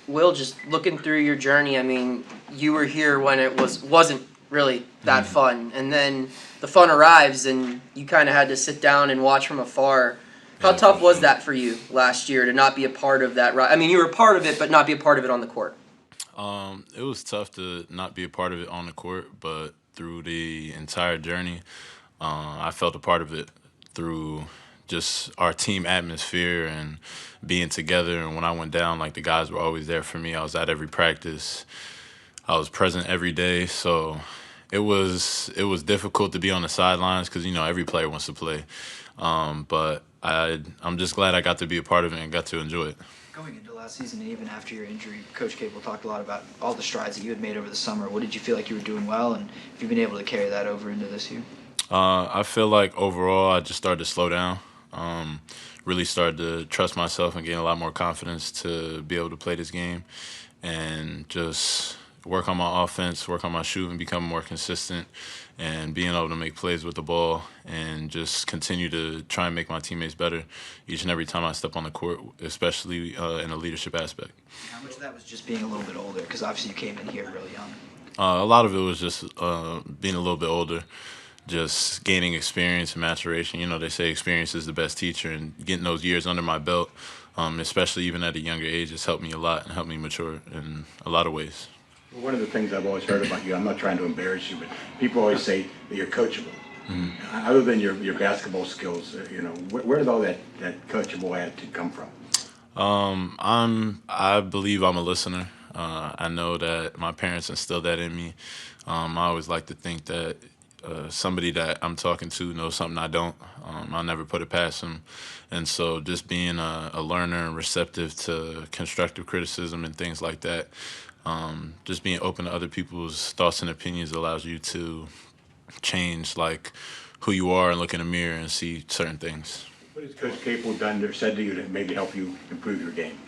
Will, just looking through your journey, I mean, you were here when it wasn't really that fun, and then the fun arrives, and you kind of had to sit down and watch from afar. How tough was that for you last year to not be a part of that? I mean, you were a part of it, but not be a part of it on the court. It was tough to not be a part of it on the court, but through the entire journey, I felt a part of it through just our team atmosphere and being together. And when I went down, like the guys were always there for me. I was at every practice. I was present every day. So it was difficult to be on the sidelines because every player wants to play. But I'm just glad I got to be a part of it and got to enjoy it. Going into last season and even after your injury, Coach Capel talked a lot about all the strides that you had made over the summer. What did you feel like you were doing well, and if you've been able to carry that over into this year? I feel like overall I just started to slow down. Really started to trust myself and gain a lot more confidence to be able to play this game and just work on my offense, work on my shooting, become more consistent, and being able to make plays with the ball and just continue to try and make my teammates better each and every time I step on the court, especially in a leadership aspect. How much of that was just being a little bit older? Because obviously you came in here really young. A lot of it was just being a little bit older, just gaining experience and maturation. They say experience is the best teacher, and getting those years under my belt, especially even at a younger age, has helped me a lot and helped me mature in a lot of ways. Well, one of the things I've always heard about you, I'm not trying to embarrass you, but people always say that you're coachable. Mm-hmm. Other than your basketball skills, where did all that coachable attitude come from? I believe I'm a listener. I know that my parents instilled that in me. I always like to think that somebody that I'm talking to knows something I don't. I'll never put it past them. And so just being a learner and receptive to constructive criticism and things like that, just being open to other people's thoughts and opinions allows you to change like who you are and look in the mirror and see certain things. What has Coach Capel done or said to you that maybe help you improve your game?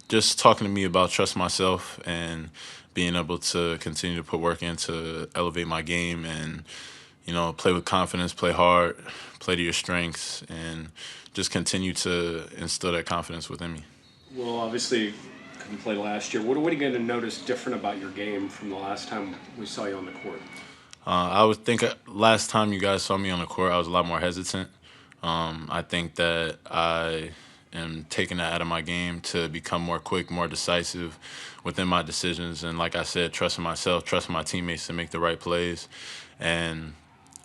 Just talking to me about trust myself and being able to continue to put work in to elevate my game and, play with confidence, play hard, play to your strengths, and just continue to instill that confidence within me. Well, obviously, couldn't play last year. What are you going to notice different about your game from the last time we saw you on the court? I would think last time you guys saw me on the court, I was a lot more hesitant. I think that I am taking that out of my game to become more quick, more decisive within my decisions. And like I said, trusting myself, trusting my teammates to make the right plays, and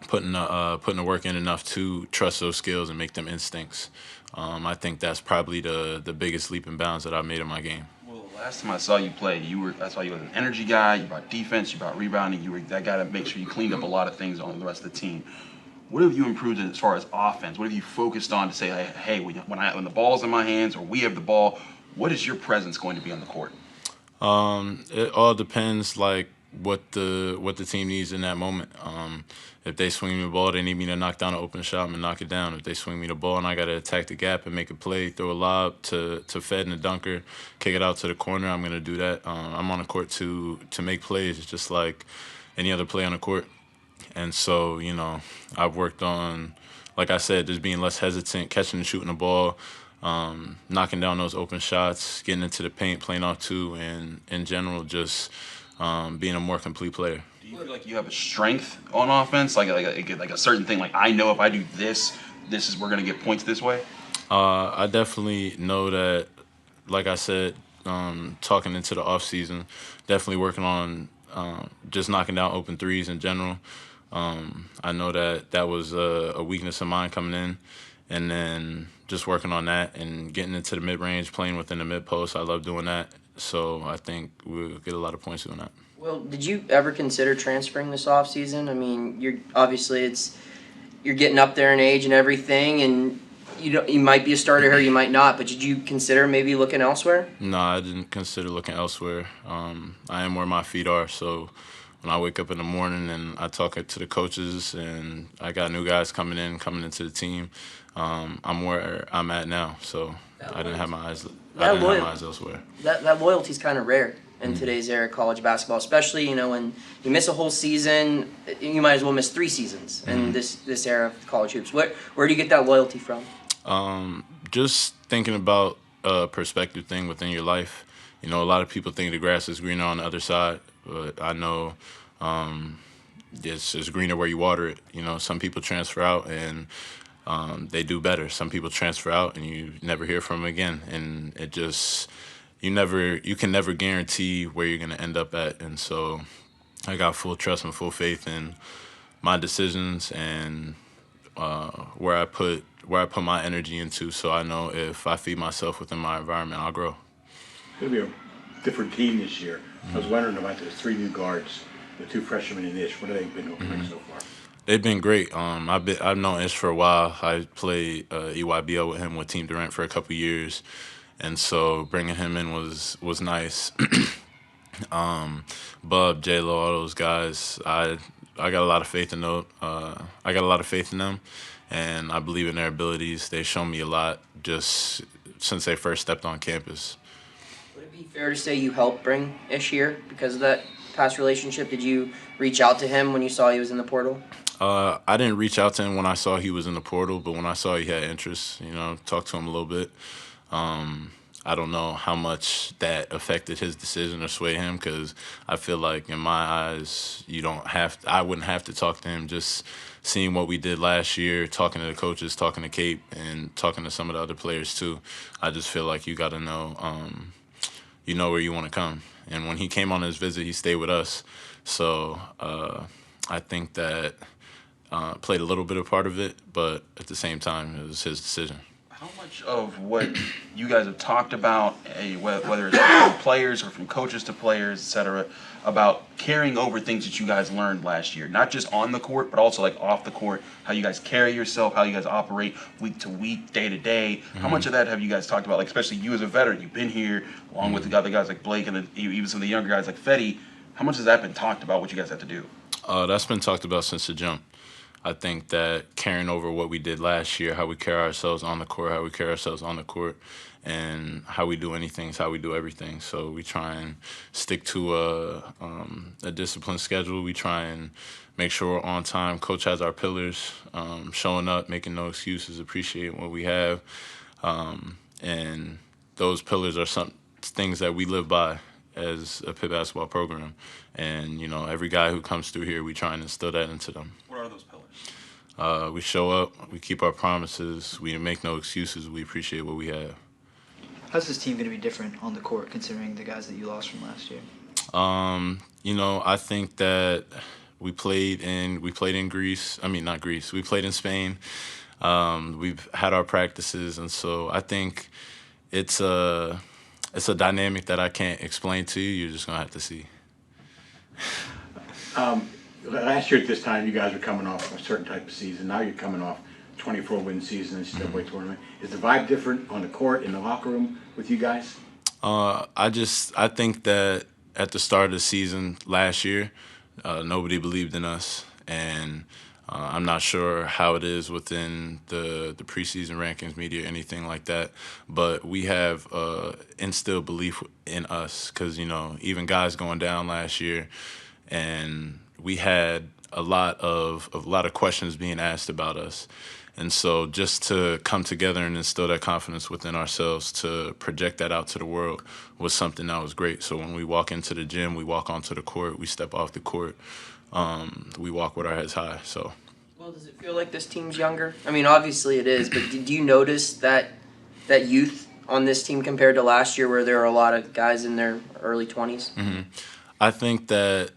putting the work in enough to trust those skills and make them instincts. I think that's probably the biggest leap and bounds that I've made in my game. Well, last time I saw you play, I saw you as an energy guy. You brought defense, you brought rebounding. You were that guy that makes sure you cleaned up a lot of things on the rest of the team. What have you improved as far as offense? What have you focused on to say, hey, when the ball's in my hands or we have the ball, what is your presence going to be on the court? It all depends, like what the team needs in that moment. If they swing me the ball, they need me to knock down an open shot, I'm gonna knock it down. If they swing me the ball and I gotta attack the gap and make a play, throw a lob to Fed and a dunker, kick it out to the corner, I'm gonna do that. I'm on the court to make plays, just like any other play on the court. And so, I've worked on, like I said, just being less hesitant, catching and shooting the ball, knocking down those open shots, getting into the paint, playing off two, and in general, just being a more complete player. Do you feel like you have a strength on offense, like a certain thing? Like I know if I do this, we're gonna get points this way. I definitely know that. Like I said, talking into the off season, definitely working on just knocking down open threes in general. I know that was a weakness of mine coming in, and then just working on that and getting into the mid-range, playing within the mid-post. I love doing that, so I think we'll get a lot of points doing that. Well, did you ever consider transferring this offseason? I mean, you're getting up there in age and everything, and you might be a starter here, you might not, but did you consider maybe looking elsewhere? No, I didn't consider looking elsewhere. I am where my feet are, so when I wake up in the morning and I talk to the coaches and I got new guys coming into the team, I'm where I'm at now, so I didn't have my eyes elsewhere. That loyalty's kind of rare in today's era of college basketball, especially when you miss a whole season, you might as well miss 3 seasons in this era of college hoops. Where do you get that loyalty from? Just thinking about a perspective thing within your life. You know, a lot of people think the grass is greener on the other side, but I know it's greener where you water it. You know, some people transfer out and they do better. Some people transfer out and you never hear from them again, and it just you can never guarantee where you're gonna end up at. And so I got full trust and full faith in my decisions and where I put my energy into. So I know if I feed myself within my environment, I'll grow. It's going to be a different team this year. I was wondering about those 3 new guards, the 2 freshmen and Ish. What have they been doing so far? They've been great. I've known Ish for a while. I played EYBL with him with Team Durant for a couple years, and so bringing him in was nice. Bub, J Lo, all those guys. I got a lot of faith in them. I got a lot of faith in them, and I believe in their abilities. They've shown me a lot just since they first stepped on campus. Would it be fair to say you helped bring Ish here because of that past relationship? Did you reach out to him when you saw he was in the portal? I didn't reach out to him when I saw he was in the portal, but when I saw he had interest, talked to him a little bit. I don't know how much that affected his decision or swayed him, because I feel like in my eyes, I wouldn't have to talk to him. Just seeing what we did last year, talking to the coaches, talking to Cape, and talking to some of the other players too. I just feel like you got to know, where you want to come. And when he came on his visit, he stayed with us. So I think that played a little bit of part of it, but at the same time, it was his decision. How much of what you guys have talked about, whether it's from players or from coaches to players, et cetera, about carrying over things that you guys learned last year, not just on the court, but also like off the court, how you guys carry yourself, how you guys operate week to week, day to day? Mm-hmm. How much of that have you guys talked about? Like, especially you as a veteran, you've been here along with the other guys like Blake and even some of the younger guys like Fetty. How much has that been talked about, what you guys have to do? That's been talked about since the jump. I think that carrying over what we did last year, how we carry ourselves on the court, how we carry ourselves on the court, and how we do anything is how we do everything. So we try and stick to a disciplined schedule. We try and make sure we're on time. Coach has our pillars, showing up, making no excuses, appreciating what we have. And those pillars are some things that we live by as a Pitt basketball program. And, every guy who comes through here, we try and instill that into them. What are those pillars? We show up, we keep our promises, we make no excuses, we appreciate what we have. How's this team going to be different on the court considering the guys that you lost from last year? I think that we played in Greece. I mean, not Greece. We played in Spain. We've had our practices, and so I think it's a dynamic that I can't explain to you. You're just gonna have to see. Last year at this time, you guys were coming off a certain type of season. Now you're coming off 24-win season in the NCAA tournament. Is the vibe different on the court, in the locker room with you guys? I think that at the start of the season last year, nobody believed in us, and I'm not sure how it is within the preseason rankings, media, anything like that. But we have instilled belief in us, because even guys going down last year, and we had a lot of questions being asked about us. And so just to come together and instill that confidence within ourselves, to project that out to the world, was something that was great. So when we walk into the gym, we walk onto the court, we step off the court, we walk with our heads high. So. Well, does it feel like this team's younger? I mean, obviously it is, but did you notice that youth on this team compared to last year, where there are a lot of guys in their early 20s? Mm-hmm. I think that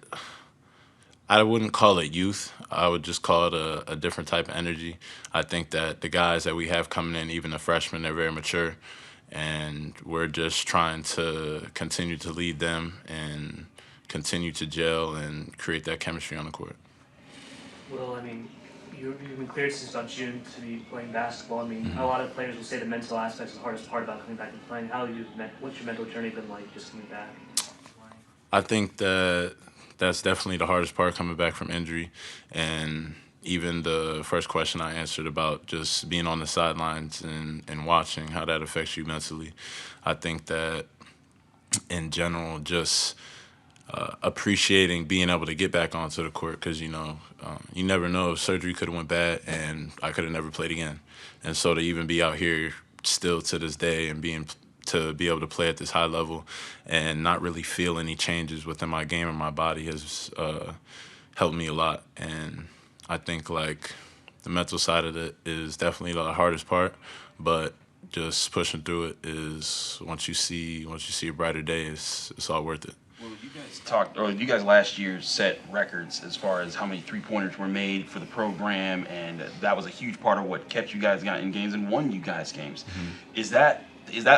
I wouldn't call it youth. I would just call it a different type of energy. I think that the guys that we have coming in, even the freshmen, they're very mature, and we're just trying to continue to lead them and continue to gel and create that chemistry on the court. Well, I mean, you've been cleared since about June to be playing basketball. I mean, a lot of players will say the mental aspect is the hardest part about coming back and playing. What's your mental journey been like just coming back? I think that's definitely the hardest part, coming back from injury. And even the first question I answered about just being on the sidelines and watching how that affects you mentally. I think that in general, just appreciating being able to get back onto the court, because you never know, if surgery could have went bad and I could have never played again. And so to even be out here still to this day and being to be able to play at this high level and not really feel any changes within my game or my body has helped me a lot. And I think like the mental side of it is definitely the hardest part, but just pushing through it is once you see a brighter day, it's all worth it. Well, you guys last year set records as far as how many 3-pointers were made for the program, and that was a huge part of what kept you guys in games and won you guys games. Is that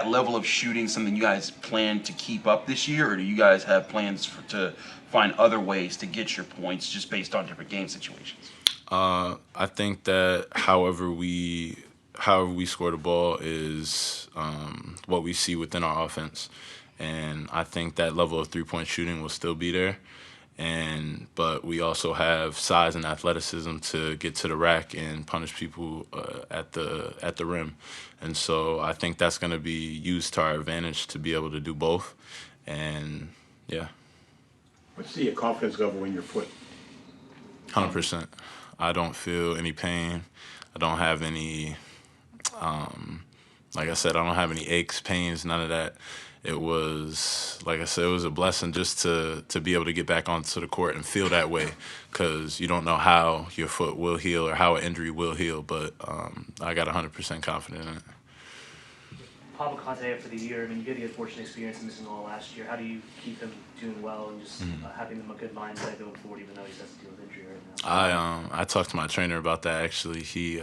level of shooting something you guys plan to keep up this year, or do you guys have plans to find other ways to get your points just based on different game situations? I think that however we score the ball is what we see within our offense. And I think that level of 3-point shooting will still be there. But we also have size and athleticism to get to the rack and punish people at the rim. And so I think that's going to be used to our advantage to be able to do both. And yeah. What's the confidence level in your foot? 100%. I don't feel any pain. I don't have any, like I said, I don't have any aches, pains, none of that. It was, like I said, it was a blessing just to be able to get back onto the court and feel that way, because you don't know how your foot will heal or how an injury will heal, but I got 100% confident in it. Papa Conte for the year. I mean, you had the unfortunate experience in missing all last year. How do you keep him doing well and just having a good mindset going forward, even though he has to deal with injury right now? I talked to my trainer about that actually. He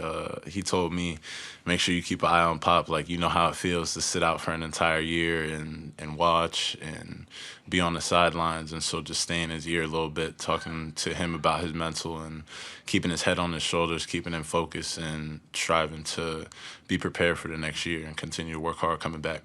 told me, make sure you keep an eye on Pop. Like, you know how it feels to sit out for an entire year and watch and be on the sidelines, and so just stay in his ear a little bit, talking to him about his mental and keeping his head on his shoulders, keeping him focused and striving to be prepared for the next year and continue to work hard coming back.